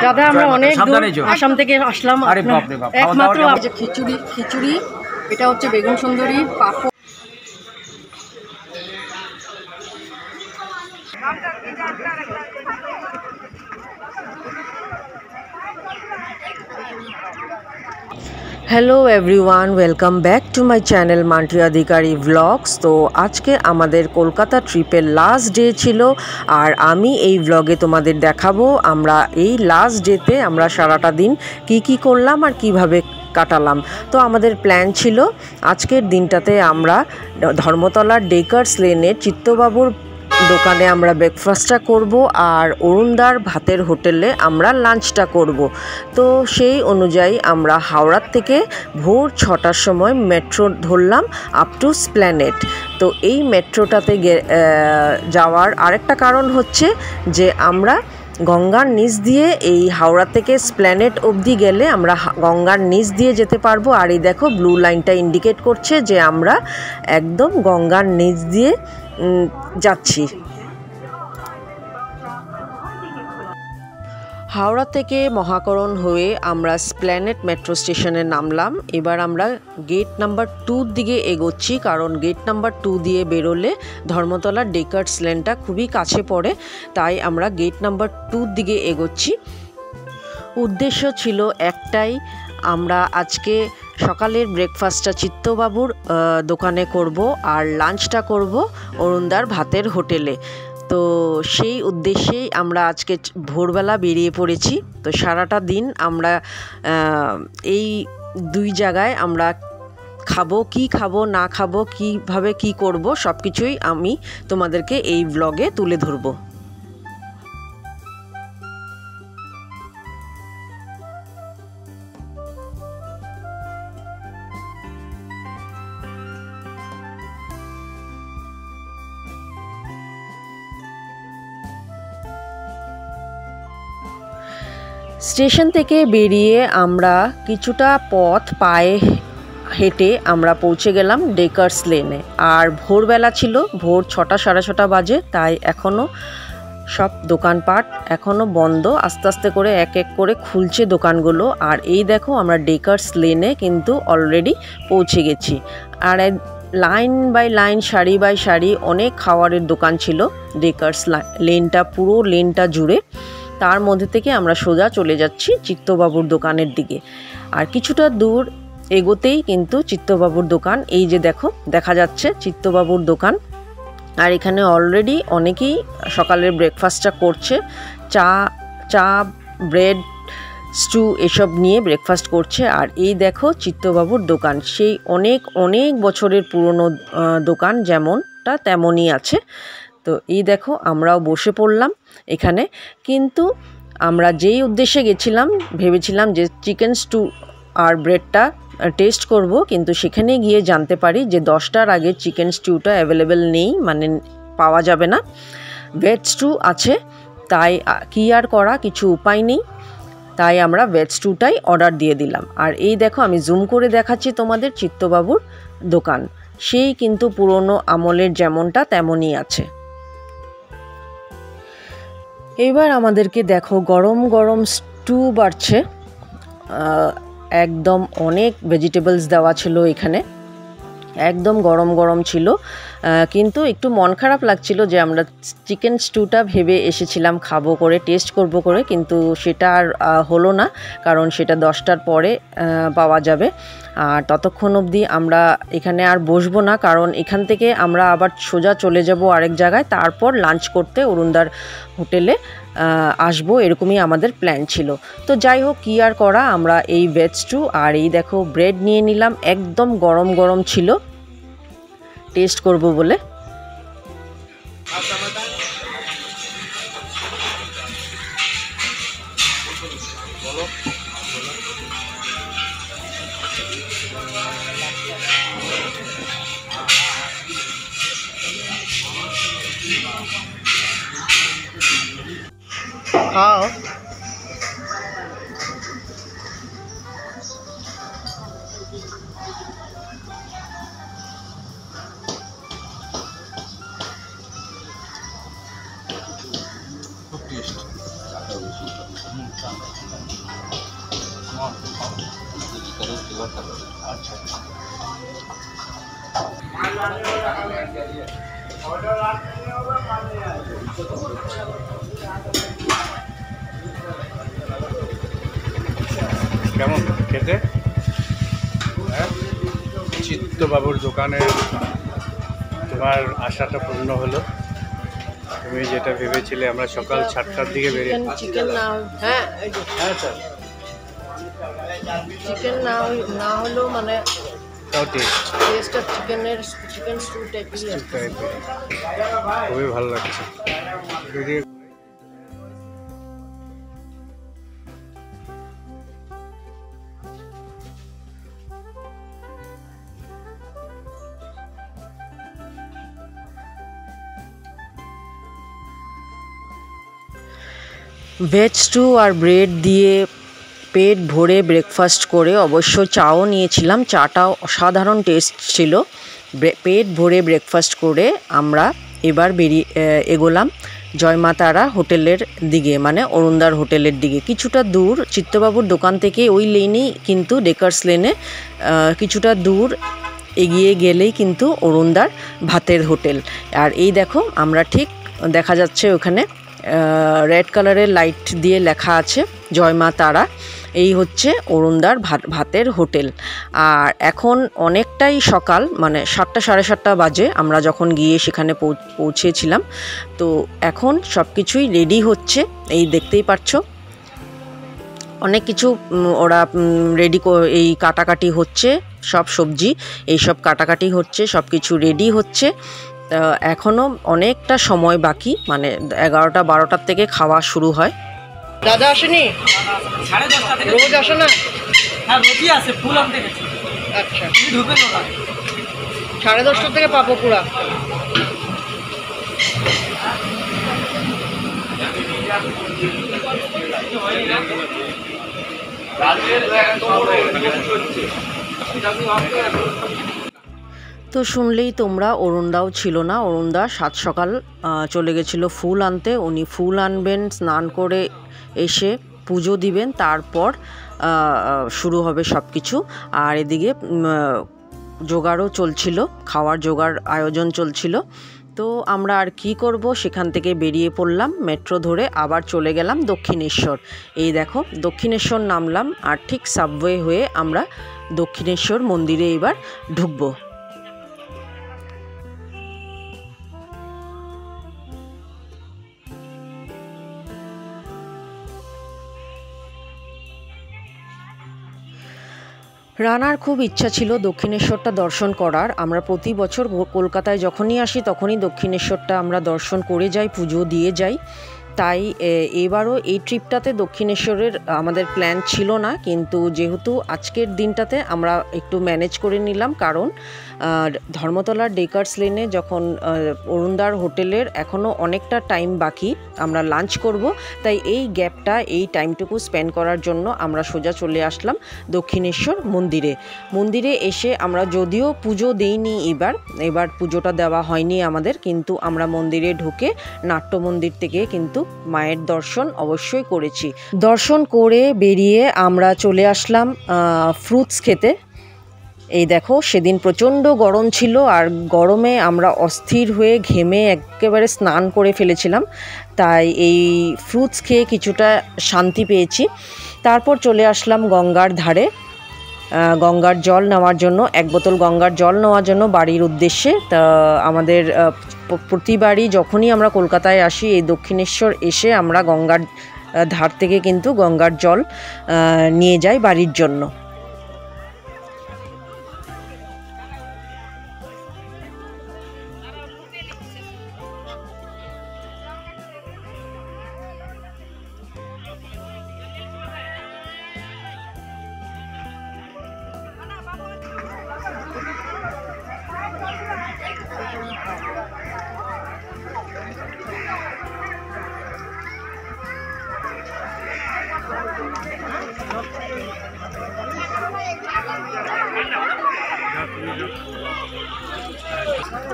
দাদা আমরা অনেক দূর আসাম থেকে আসলাম। একমাত্র খিচুড়ি খিচুড়ি এটা হচ্ছে বেগুন সুন্দরী পাপড়। Hello everyone, welcome back to my channel Manti Adhikari vlogs. तो आज के आमादेर कोलकाता ट्रिपेर लास्ट डे छिलो और आमी एई व्लगे तोमादेर देखाबो आमरा एई लास्ट डेते आमरा साराटा दिन की करलाम और किभाबे काटालाम। तो आमादेर प्लान छिलो आजकेर दिनटाते आमरा धर्मतलार डेकार्स लेने चित्तबाबुर দোকানে আমরা ব্রেকফাস্টটা করব আর অরুণদার ভাতের হোটেলে আমরা লাঞ্চটা করব। তো সেই অনুযায়ী আমরা হাওড়া থেকে ভোর 6টার সময় মেট্রো ধরলাম আপ টু স্প্ল্যানেড। তো এই মেট্রোটাতে যাওয়ার আরেকটা কারণ হচ্ছে যে আমরা গঙ্গার নিচ দিয়ে এই হাওড়া থেকে স্প্ল্যানেড অবধি গেলে আমরা গঙ্গার নিচ দিয়ে যেতে পারবো। আর এই দেখো ব্লু লাইনটা ইন্ডিকেট করছে যে আমরা একদম গঙ্গার নিচ দিয়ে যাচ্ছি। হাওড়া থেকে মহাকরণ হয়ে আমরা স্প্ল্যানেড মেট্রো স্টেশনে নামলাম। এবার আমরা গেট নাম্বার 2 দিকে এগোচ্ছি, কারণ গেট নাম্বার 2 দিয়ে বেরোলে ধর্মতলার ডেকার্স লেনটা খুবই কাছে পড়ে, তাই আমরা গেট নাম্বার 2 দিকে এগোচ্ছি। উদ্দেশ্য ছিল একটাই, আমরা আজকে সকালের ব্রেকফাস্টটা চিত্তবাবুর দোকানে করব আর লাঞ্চটা করব অরুণদার ভাতের হোটেলে। তো সেই উদ্দেশ্যেই আমরা আজকে ভোরবেলা বেরিয়ে পড়েছি। তো সারাটা দিন আমরা এই দুই জায়গায় আমরা খাবো না খাবো কীভাবে কি করব সব কিছুই আমি তোমাদেরকে এই ব্লগে তুলে ধরবো। স্টেশন থেকে বেরিয়ে আমরা কিছুটা পথ পায়ে হেঁটে আমরা পৌঁছে গেলাম ডেকার্স লেনে। আর ভোরবেলা ছিল, ভোর 6টা সাড়ে 6টা বাজে, তাই এখনও সব দোকানপাট এখনও বন্ধ। আস্তে আস্তে করে এক এক করে খুলছে দোকানগুলো। আর এই দেখো আমরা ডেকার্স লেনে কিন্তু অলরেডি পৌঁছে গেছি। আর লাইন বাই লাইন, সারি বাই সারি অনেক খাবারের দোকান ছিল ডেকার্স লেনটা, পুরো লেনটা জুড়ে। তার মধ্যে থেকে আমরা সোজা চলে যাচ্ছি চিত্তবাবুর দোকানের দিকে। আর কিছুটা দূর এগোতেই কিন্তু চিত্তবাবুর দোকান, এই যে দেখো দেখা যাচ্ছে চিত্তবাবুর দোকান। আর এখানে অলরেডি অনেকেই সকালের ব্রেকফাস্টটা করছে, চা ব্রেড স্টু এসব নিয়ে ব্রেকফাস্ট করছে। আর এই দেখো চিত্তবাবুর দোকান, সেই অনেক বছরের পুরনো দোকান, যেমনটা তেমনই আছে। তো এই দেখো আমরাও বসে পড়লাম এখানে। কিন্তু আমরা যেই উদ্দেশ্যে গেছিলাম, ভেবেছিলাম যে চিকেন স্টু আর ব্রেডটা টেস্ট করব, কিন্তু সেখানে গিয়ে জানতে পারি যে 10টার আগে চিকেন স্টুটা অ্যাভেলেবেল নেই, মানে পাওয়া যাবে না। ভেজ স্টু আছে, তাই কি আর করা, কিছু উপায় নেই, তাই আমরা ভেজ স্টুটাই অর্ডার দিয়ে দিলাম। আর এই দেখো আমি জুম করে দেখাচ্ছি তোমাদের চিত্তবাবুর দোকান, সেই কিন্তু পুরনো আমলের যেমনটা তেমনই আছে। এবার আমাদেরকে দেখো গরম গরম স্টু বাড়ছে, একদম অনেক ভেজিটেবলস দেওয়া ছিল এখানে, একদম গরম গরম ছিল। কিন্তু একটু মন খারাপ লাগছিল যে আমরা চিকেন স্টুটা ভেবে এসেছিলাম খাবো করে, টেস্ট করব করে, কিন্তু সেটা আর হলো না, কারণ সেটা 10টার পরে পাওয়া যাবে। আর ততক্ষণ অবধি আমরা এখানে আর বসবো না, কারণ এখান থেকে আমরা আবার সোজা চলে যাব আরেক জায়গায়, তারপর লাঞ্চ করতে অরুণদার হোটেলে আসবো, এরকমই আমাদের প্ল্যান ছিল। তো যাই হোক, কী আর করা, আমরা এই ভেজ স্টু আর এই দেখো ব্রেড নিয়ে নিলাম, একদম গরম গরম ছিল টেস্ট করব বলে। খাও। খুব টেস্ট। আচ্ছা কেমন খেতে? হ্যাঁ, চিত্তবাবুর দোকানে তোমার আশাটা পূর্ণ হলো। তুমি যেটা ভেবেছিলে, আমরা সকাল 7টার দিকে বেরিয়ে চিকেন না, হ্যাঁ হ্যাঁ স্যার, চিকেন না হলেও মানে তাও টেস্ট টেস্টটা চিকেন স্টু টাইপের। খুবই ভালো লাগছে। ভেজ স্টু আর ব্রেড দিয়ে পেট ভরে ব্রেকফাস্ট করে, অবশ্য চাও নিয়েছিলাম, চাটাও অসাধারণ টেস্ট ছিল। পেট ভরে ব্রেকফাস্ট করে আমরা এবার এগোলাম জয়মা তারা হোটেলের দিকে, মানে অরুণদার হোটেলের দিকে। কিছুটা দূর চিত্তবাবুর দোকান থেকে ওই লেনেই কিন্তু, ডেকার্স লেনে কিছুটা দূর এগিয়ে গেলেই কিন্তু অরুণদার ভাতের হোটেল। আর এই দেখো, আমরা ঠিক দেখা যাচ্ছে ওখানে রেড কালারের লাইট দিয়ে লেখা আছে জয়মা তারা। এই হচ্ছে অরুণদার ভাতের হোটেল। আর এখন অনেকটাই সকাল, মানে 7টা সাড়ে 7টা বাজে আমরা যখন গিয়ে সেখানে পৌঁছেছিলাম। তো এখন সব কিছুই রেডি হচ্ছে, এই দেখতেই পাচ্ছ অনেক কিছু ওরা রেডি, এই কাটাকাটি হচ্ছে, সব সবজি এইসব কাটাকাটি হচ্ছে, সব কিছু রেডি হচ্ছে। এখনও অনেকটা সময় বাকি, মানে 11টা 12টার থেকে খাওয়া শুরু হয়। দাদা আসেনি? 10:30 থেকে রোজ আসে না? হ্যাঁ রোজই আসে, ফুল আনতে গেছে। আচ্ছা, তুমি ঢুকবে না? 10:30 থেকে পাবো পুরা। তো শুনলেই তোমরা, অরুণদাও ছিল না। অরুণদা সাত সকাল চলে গেছিলো ফুল আনতে। উনি ফুল আনবেন, স্নান করে এসে পুজো দিবেন, তারপর শুরু হবে সব কিছু। আর এদিকে জোগাড়ও চলছিল, খাওয়ার জোগাড় আয়োজন চলছিল। তো আমরা আর কি করব, সেখান থেকে বেরিয়ে পড়লাম মেট্রো ধরে, আবার চলে গেলাম দক্ষিণেশ্বর। এই দেখো দক্ষিণেশ্বর নামলাম, আর ঠিক সাবওয়ে হয়ে আমরা দক্ষিণেশ্বর মন্দিরে এবার ঢুকবো। রানার খুব ইচ্ছা ছিল দক্ষিণেশ্বরটা দর্শন করার। আমরা প্রতি বছর কলকাতায় যখনই আসি তখনই দক্ষিণেশ্বরটা আমরা দর্শন করে যাই, পুজো দিয়ে যাই। তাই এবারও এই ট্রিপটাতে দক্ষিণেশ্বরের আমাদের প্ল্যান ছিল না, কিন্তু যেহেতু আজকের দিনটাতে আমরা একটু ম্যানেজ করে নিলাম, কারণ ধর্মতলার ডেকার্স লেনে যখন অরুণদার হোটেলের এখনও অনেকটা টাইম বাকি, আমরা লাঞ্চ করব, তাই এই গ্যাপটা, এই টাইমটুকু স্পেন্ড করার জন্য আমরা সোজা চলে আসলাম দক্ষিণেশ্বর মন্দিরে এসে আমরা যদিও পুজো দিইনি, এবার পুজোটা দেওয়া হয়নি আমাদের, কিন্তু আমরা মন্দিরে ঢুকে নাট্য মন্দির থেকে কিন্তু মায়ের দর্শন অবশ্যই করেছি। দর্শন করে বেরিয়ে আমরা চলে আসলাম ফ্রুটস খেতে। এই দেখো, সেদিন প্রচণ্ড গরম ছিল, আর গরমে আমরা অস্থির হয়ে ঘেমে একেবারে স্নান করে ফেলেছিলাম, তাই এই ফ্রুটস খেয়ে কিছুটা শান্তি পেয়েছি। তারপর চলে আসলাম গঙ্গার ধারে গঙ্গার জল নেওয়ার জন্য, 1 বোতল গঙ্গার জল নেওয়ার জন্য বাড়ির উদ্দেশ্যে। তা আমাদের প্রতিবারই যখনই আমরা কলকাতায় আসি, এই দক্ষিণেশ্বর এসে আমরা গঙ্গার ধার থেকে কিন্তু গঙ্গার জল নিয়ে যাই বাড়ির জন্য।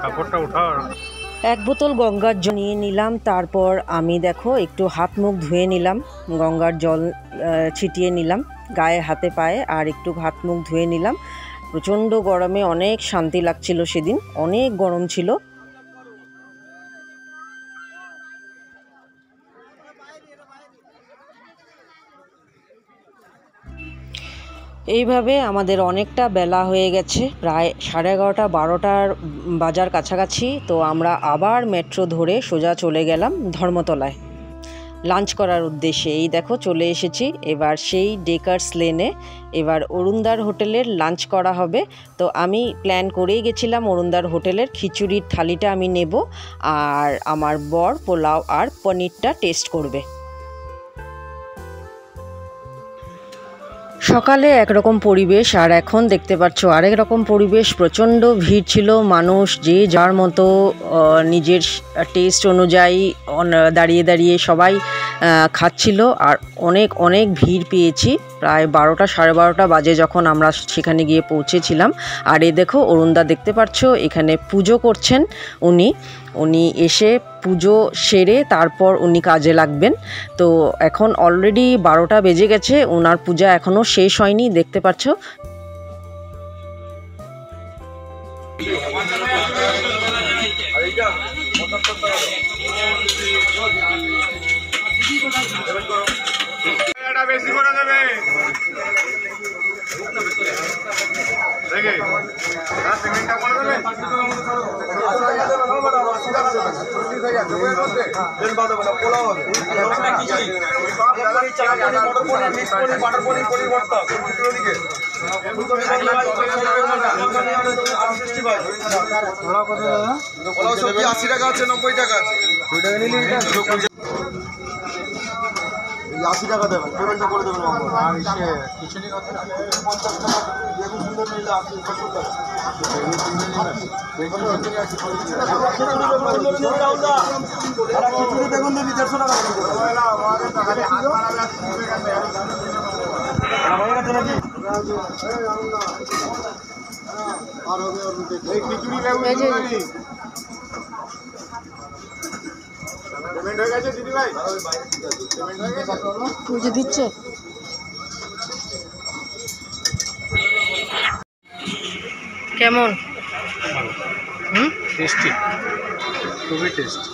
কাপড়টা উঠাও। 1 বোতল গঙ্গার জল নিয়ে নিলাম। তারপর আমি দেখো একটু হাত মুখ ধুয়ে নিলাম, গঙ্গার জল ছিটিয়ে নিলাম। গায়ে হাতে পায়ে, আর একটু হাত মুখ ধুয়ে নিলাম। প্রচণ্ড গরমে অনেক শান্তি লাগছিল, সেদিন অনেক গরম ছিল। এইভাবে আমাদের অনেকটা বেলা হয়ে গেছে, প্রায় 11:30 12টার বাজার কাছাকাছি। তো আমরা আবার মেট্রো ধরে সোজা চলে গেলাম ধর্মতলায় লাঞ্চ করার উদ্দেশ্যে। এই দেখো চলে এসেছি এবার সেই ডেকার্স লেনে। এবার অরুণদার হোটেলের লাঞ্চ করা হবে। তো আমি প্ল্যান করেই গেছিলাম অরুণদার হোটেলের খিচুড়ির থালিটা আমি নেব, আর আমার বর পোলাও আর পনিরটা টেস্ট করবে। সকালে একরকম পরিবেশ, আর এখন দেখতে পাচ্ছ আরেক রকম পরিবেশ। প্রচণ্ড ভিড় ছিল, মানুষ যে যার মতো নিজের টেস্ট অনুযায়ী দাঁড়িয়ে দাঁড়িয়ে সবাই খাচ্ছিল, আর অনেক অনেক ভিড় পেয়েছি। প্রায় 12টা 12:30 বাজে যখন আমরা সেখানে গিয়ে পৌঁছেছিলাম। আর এই দেখো অরুণদা দেখতে পাচ্ছ এখানে পুজো করছেন। উনি এসে পুজো সেরে তারপর উনি কাজে লাগবেন। তো এখন অলরেডি 12টা বেজে গেছে, ওনার পূজা এখনও শেষ হয়নি, দেখতে পাচ্ছ। বেশি করে দেবে পেমেন্টটা করে দেবে। সবজি 80 টাকা আছে, 90 টাকা আছে। 80 টাকা দেবেন, পেমেন্টটা করে দেবেন। আর খিচুড়ি কত? 50 টাকা। বেগুন সুন্দর নিলে 80 টাকা। খিচুড়ি বেগুন দিবি 150 টাকা। আর হবে খিচুড়ি বেগুন পেমেন্ট হয়ে গেছে দিদি ভাই? পেমেন্ট হয়ে গেছে? পুজো দিচ্ছে। কেমন? টেস্টি, খুবই টেস্টি।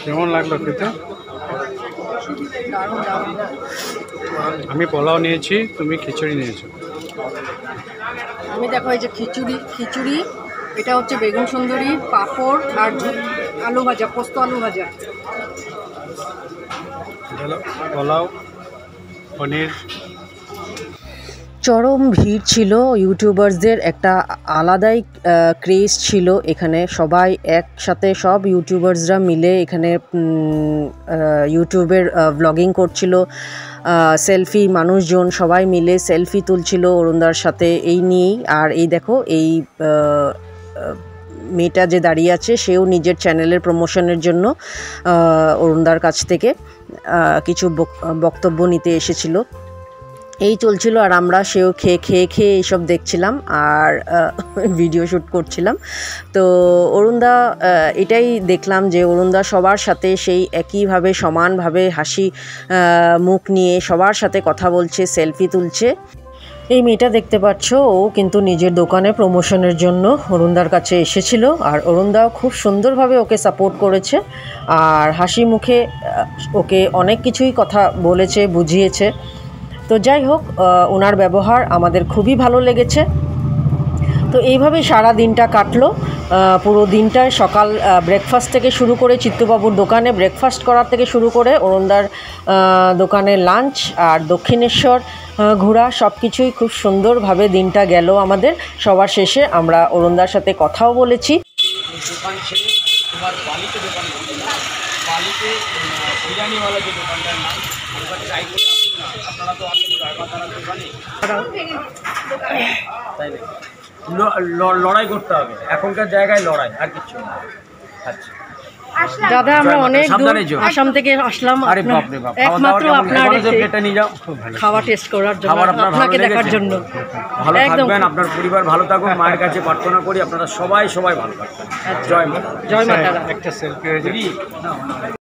কেমন লাগলো খেতে? আমি পোলাও নিয়েছি, তুমি খিচুড়ি নিয়েছো। আমি দেখো এই যে খিচুড়ি, এটা হচ্ছে বেগুন সুন্দরী, পাঁপড় আর আলু ভাজা, পোস্ত আলু ভাজা। পোলাও, পনির। চরম ভিড় ছিল, ইউটিউবার্সদের একটা আলাদাই ক্রেজ ছিল এখানে। সবাই একসাথে সব ইউটিউবার্সরা মিলে এখানে ইউটিউবের ব্লগিং করছিল। সেলফি, মানুষজন সবাই মিলে সেলফি তুলছিল অরুণদার সাথে, এই নিয়েই। আর এই দেখো এই মেয়েটা যে দাঁড়িয়ে আছে, সেও নিজের চ্যানেলের প্রমোশনের জন্য অরুণদার কাছ থেকে কিছু বক্তব্য নিতে এসেছিল। এই চলছিল, আর আমরা সেও খেয়ে এইসব দেখছিলাম আর ভিডিও শ্যুট করছিলাম। তো অরুণদা, এটাই দেখলাম যে অরুণদা সবার সাথে সেই একইভাবে সমানভাবে হাসি মুখ নিয়ে সবার সাথে কথা বলছে, সেলফি তুলছে। এই মেয়েটা দেখতে পাচ্ছ, ও কিন্তু নিজের দোকানে প্রমোশনের জন্য অরুণদার কাছে এসেছিল, আর অরুণদাও খুব সুন্দরভাবে ওকে সাপোর্ট করেছে, আর হাসি মুখে ওকে অনেক কিছুই কথা বলেছে, বুঝিয়েছে। তো যাই হোক, ওনার ব্যবহার আমাদের খুবই ভালো লেগেছে। তো এইভাবেই সারা দিনটা কাটলো। পুরো দিনটায় সকাল ব্রেকফাস্ট থেকে শুরু করে, চিত্তবাবুর দোকানে ব্রেকফাস্ট করার থেকে শুরু করে অরুণদার দোকানে লাঞ্চ আর দক্ষিণেশ্বর ঘোরা, সব কিছুই খুব সুন্দরভাবে দিনটা গেল আমাদের। সবার শেষে আমরা অরুণদার সাথে কথাও বলেছি। দোকান ছেড়ে তোমার বালিতে দোকান করছিলাম, বালিতে বিরিয়ানিওয়ালা যে দোকানটার নাম, ওটা ট্রাই করে আপনারা তো আসলে রায়মাতারার দোকানে, তাই না? লড়াই করতে হবে, এখনকার জায়গায় লড়াই আর কিচ্ছু না। আচ্ছা দাদা আমরা অনেক দূর সাবধানে যেও। আসাম থেকে আসলাম আরে আপনার- বাপরে বাপ, একমাত্র আপনার প্লেটটা নিয়ে যাও, খাওয়া টেস্ট করার জন্য, খাবার আপনার ভালো আপনাকে দেখার লেগেছে? জন্য। ভালো একদম। থাকবেন, আপনার পরিবার ভালো থাকুক, মায়ের কাছে প্রার্থনা করি আপনারা সবাই ভালো থাকবেন। জয় মা। জয় মাতারা। একটা সেলফি হয়ে যায়। দিদি, না,